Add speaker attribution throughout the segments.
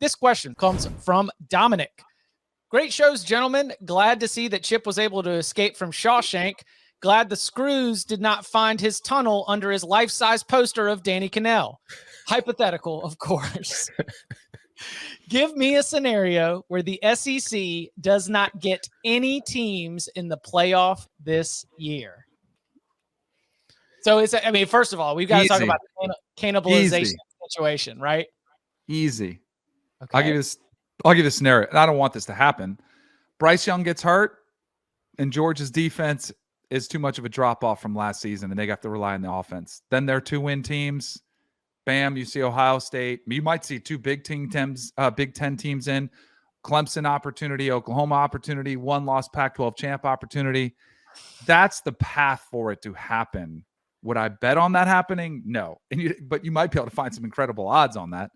Speaker 1: This question comes from Dominic. Great shows, gentlemen. Glad to see that Chip was able to escape from Shawshank. Glad the screws did not find his tunnel under his life-size poster of Danny Cannell. Hypothetical, of course. Give me a scenario where the SEC does not get any teams in the playoff this year. So first of all, we've got to talk about the cannibalization situation, right?
Speaker 2: Easy.
Speaker 1: Okay.
Speaker 2: I'll give you the scenario. And I don't want this to happen. Bryce Young gets hurt, and Georgia's defense is too much of a drop-off from last season, and they have to rely on the offense. Then they're 2-win teams. Bam, you see Ohio State. You might see two Big Ten teams in. Clemson opportunity, Oklahoma opportunity, one-loss Pac-12 champ opportunity. That's the path for it to happen. Would I bet on that happening? No. But you might be able to find some incredible odds on that.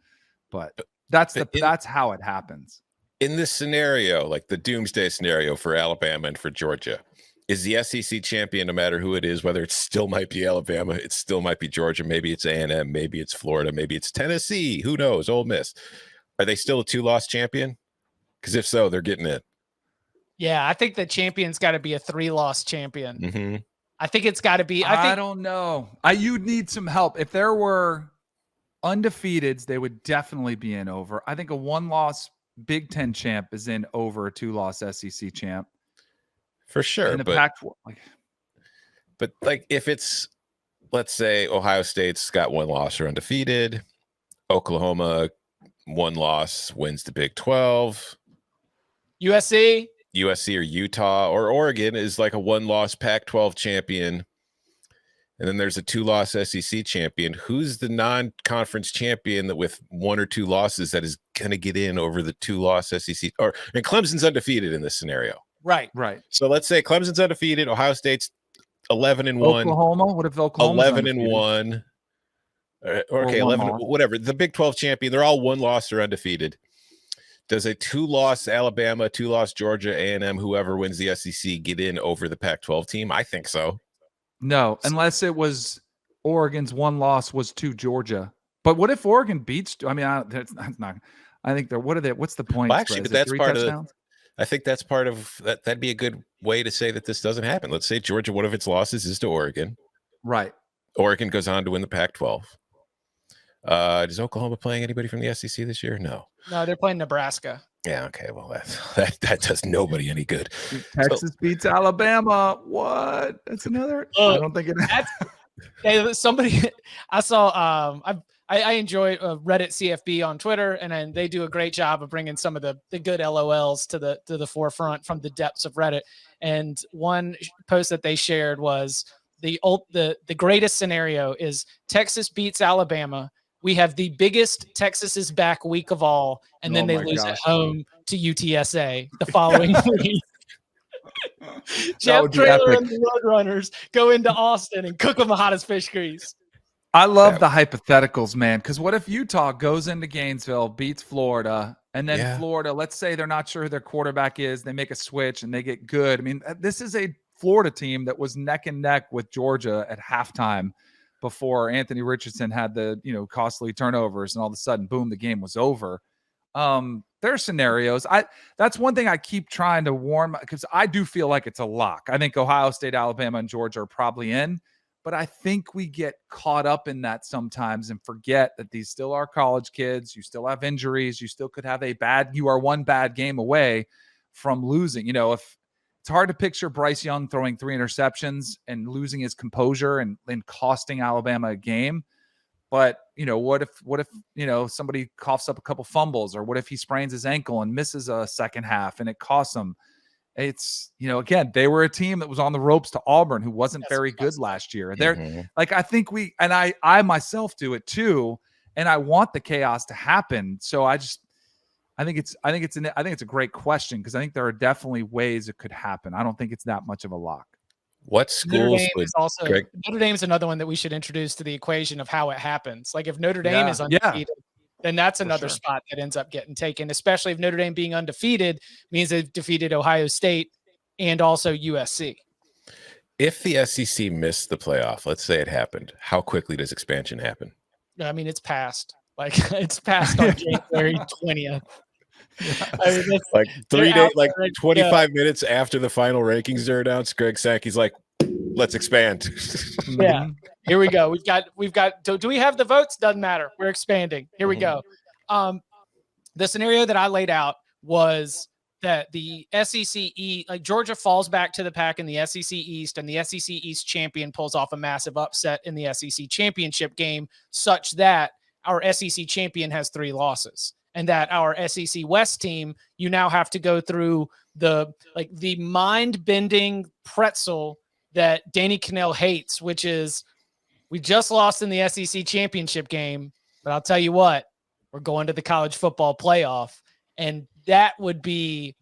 Speaker 2: But that's how it happens.
Speaker 3: In this scenario, like the doomsday scenario for Alabama and for Georgia, is the SEC champion, no matter who it is, whether it still might be Alabama, it still might be Georgia, maybe it's A&M, maybe it's Florida, maybe it's Tennessee, who knows, Ole Miss. Are they still a 2-loss champion? Because if so, they're getting it.
Speaker 1: Yeah, I think the champion's got to be a 3-loss champion.
Speaker 3: Mm-hmm.
Speaker 1: I think it's got to be.
Speaker 2: I don't know. You'd need some help. If there were undefeateds, they would definitely be in over. I think a 1-loss Big Ten champ is in over a 2-loss SEC champ.
Speaker 3: For sure. But if it's, let's say Ohio State's got 1 loss or undefeated, Oklahoma 1 loss wins the Big 12.
Speaker 1: USC
Speaker 3: or Utah or Oregon is like a 1-loss Pac-12 champion. And then there's a 2-loss SEC champion. Who's the non-conference champion that with 1 or 2 losses that is going to get in over the 2-loss SEC? And Clemson's undefeated in this scenario.
Speaker 1: Right.
Speaker 3: So let's say Clemson's undefeated. Ohio State's 11-1.
Speaker 2: Oklahoma. What if Oklahoma
Speaker 3: 11-1? Okay, 11. Whatever. The Big 12 champion. They're all 1 loss or undefeated. Does a 2-loss Alabama, 2-loss Georgia, A&M, whoever wins the SEC, get in over the Pac-12 team? I think so.
Speaker 2: No, unless it was Oregon's 1 loss was to Georgia. But what if Oregon beats? I mean, that's not. I think they're. What are they? What's the point?
Speaker 3: Well, actually, but that's part of. I think that's part of that. That'd be a good way to say that this doesn't happen. Let's say Georgia, one of its losses is to Oregon.
Speaker 2: Right.
Speaker 3: Oregon goes on to win the Pac-12. Is Oklahoma playing anybody from the SEC this year? No,
Speaker 1: they're playing Nebraska.
Speaker 3: Yeah. Okay. Well, that does nobody any good.
Speaker 2: Texas beats Alabama. What? That's another. I don't think it.
Speaker 1: Somebody I saw. I enjoy Reddit CFB on Twitter, and they do a great job of bringing some of the good LOLs to the forefront from the depths of Reddit. And one post that they shared was the greatest scenario is Texas beats Alabama. We have the biggest Texas is back week of all, and then they lose at home to UTSA the following week. Jeff Traylor and the Roadrunners go into Austin and cook them the hottest fish grease.
Speaker 2: I love the hypotheticals, man, because what if Utah goes into Gainesville, beats Florida, and then Florida, let's say they're not sure who their quarterback is, they make a switch and they get good. I mean, this is a Florida team that was neck and neck with Georgia at halftime before Anthony Richardson had the costly turnovers, and all of a sudden, boom, the game was over. There are scenarios. That's one thing I keep trying to warn, because I do feel like it's a lock. I think Ohio State, Alabama, and Georgia are probably in. But I think we get caught up in that sometimes and forget that these still are college kids. You still have injuries. You still could have you are one bad game away from losing. If it's hard to picture Bryce Young throwing 3 interceptions and losing his composure and costing Alabama a game. But, what if somebody coughs up a couple fumbles, or what if he sprains his ankle and misses a second half and it costs him? It's, again, they were a team that was on the ropes to Auburn, who wasn't very good last year. They're I think I myself do it too. And I want the chaos to happen. So I think it's a great question, because I think there are definitely ways it could happen. I don't think it's that much of a lock.
Speaker 3: What schools
Speaker 1: Notre Dame is another one that we should introduce to the equation of how it happens. Like if Notre Dame is undefeated, then that's another spot that ends up getting taken, especially if Notre Dame being undefeated means they've defeated Ohio State and also USC.
Speaker 3: If the SEC missed the playoff, let's say it happened, how quickly does expansion happen?
Speaker 1: I mean, it's passed. Like it's passed on January 20th. I mean,
Speaker 3: like 3 days, like 25
Speaker 1: yeah.
Speaker 3: minutes after the final rankings are announced, Greg Sankey's like, let's expand.
Speaker 1: Yeah. Here we go. We've got, do we have the votes? Doesn't matter. We're expanding. Here we go. The scenario that I laid out was that the SEC East, like Georgia falls back to the pack in the SEC East, and the SEC East champion pulls off a massive upset in the SEC championship game, such that our SEC champion has 3 losses, and that our SEC West team, you now have to go through the mind-bending pretzel that Danny Cannell hates, which is we just lost in the SEC championship game, but I'll tell you what, we're going to the college football playoff. And that would be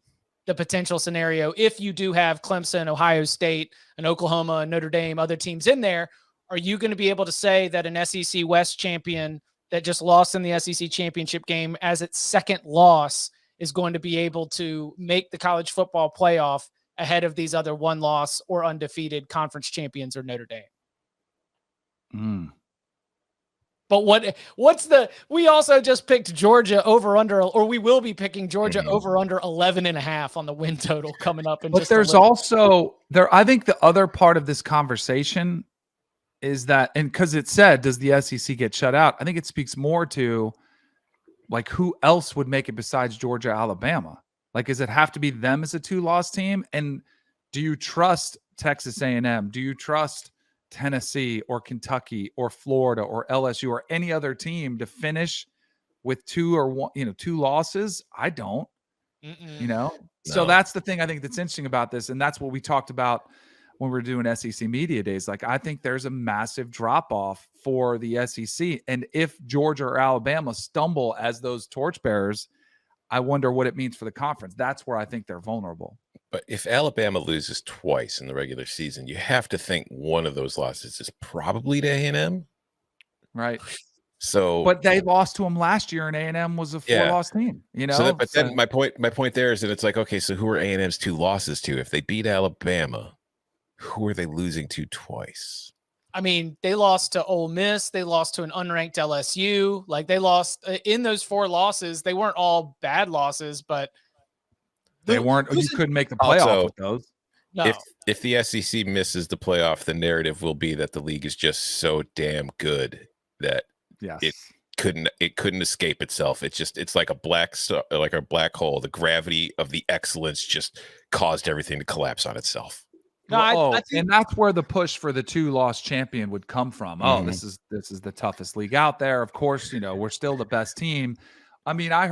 Speaker 1: the potential scenario if you do have Clemson, Ohio State, and Oklahoma, and Notre Dame, other teams in there. Are you going to be able to say that an SEC West champion that just lost in the SEC championship game as its second loss is going to be able to make the college football playoff ahead of these other one-loss or undefeated conference champions or Notre Dame? But we also just picked Georgia over under, or we will be picking Georgia over under 11.5 on the win total coming up.
Speaker 2: But there's also there. I think the other part of this conversation is that, and because it said, does the SEC get shut out? I think it speaks more to like who else would make it besides Georgia, Alabama? Like, does it have to be them as a 2-loss team? And do you trust Texas A&M? Do you trust Tennessee or Kentucky or Florida or LSU or any other team to finish with 2 losses? I don't. So that's the thing I think that's interesting about this, and that's what we talked about when we were doing SEC Media Days. Like, I think there's a massive drop off for the SEC, and if Georgia or Alabama stumble as those torchbearers, I wonder what it means for the conference. That's where I think they're vulnerable.
Speaker 3: But if Alabama loses twice in the regular season, you have to think one of those losses is probably to A&M.
Speaker 2: Right.
Speaker 3: So,
Speaker 2: but they lost to them last year, and A&M was a 4-loss team.
Speaker 3: Then my point there is that it's like, okay, so who are A&M's 2 losses to? If they beat Alabama, who are they losing to twice?
Speaker 1: I mean, they lost to Ole Miss. They lost to an unranked LSU. Like, they lost in those 4 losses. They weren't all bad losses, but
Speaker 2: they weren't. You couldn't make the playoff with those.
Speaker 1: No.
Speaker 3: If the SEC misses the playoff, the narrative will be that the league is just so damn good that it couldn't escape itself. It's like a black hole. The gravity of the excellence just caused everything to collapse on itself.
Speaker 1: No, I think,
Speaker 2: and that's where the push for the 2-loss champion would come from. Oh, this is the toughest league out there. Of course, we're still the best team. I mean, I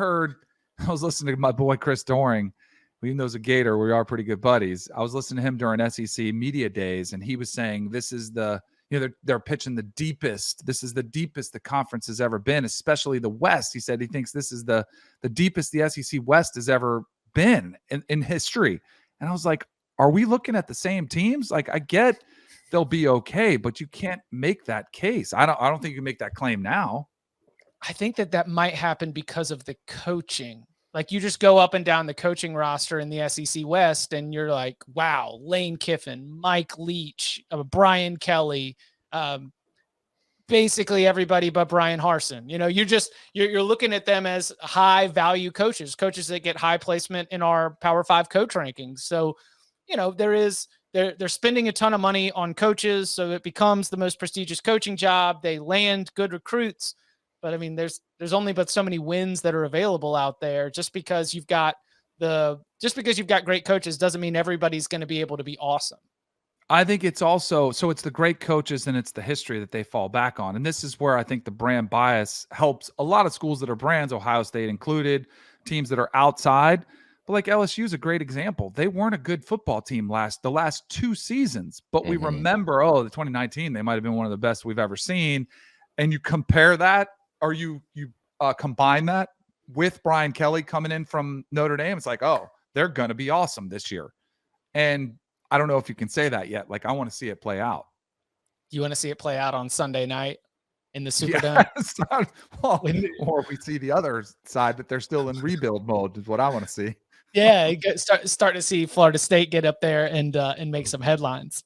Speaker 2: was listening to my boy Chris Doring, who even though he's a Gator, we are pretty good buddies. I was listening to him during SEC Media Days, and he was saying this is they're pitching the deepest. This is the deepest the conference has ever been, especially the West. He said he thinks this is the deepest the SEC West has ever been in history. And I was like, are we looking at the same teams? Like, I get they'll be okay, but you can't make that case. I don't think you can make that claim now.
Speaker 1: I think that might happen because of the coaching. Like, you just go up and down the coaching roster in the SEC West, and you're like, wow, Lane Kiffin, Mike Leach, Brian Kelly, basically everybody but Brian Harsin. You're looking at them as high value coaches that get high placement in our Power 5 coach rankings. So, they're spending a ton of money on coaches, so it becomes the most prestigious coaching job. They land good recruits, but I mean, there's only but so many wins that are available out there. Just because you've got great coaches doesn't mean everybody's going to be able to be awesome.
Speaker 2: I think it's also, so it's the great coaches and it's the history that they fall back on. And this is where I think the brand bias helps a lot of schools that are brands, Ohio State included, teams that are outside. But like LSU is a great example. They weren't a good football team the last 2 seasons, but we remember, the 2019, they might've been one of the best we've ever seen. And you compare that, or you combine that with Brian Kelly coming in from Notre Dame. It's like, oh, they're going to be awesome this year. And I don't know if you can say that yet. Like, I want to see it play out.
Speaker 1: You want to see it play out on Sunday night in the Superdome?
Speaker 2: Yes. Or we see the other side that they're still in rebuild mode is what I want to see.
Speaker 1: Yeah, start to see Florida State get up there and make some headlines.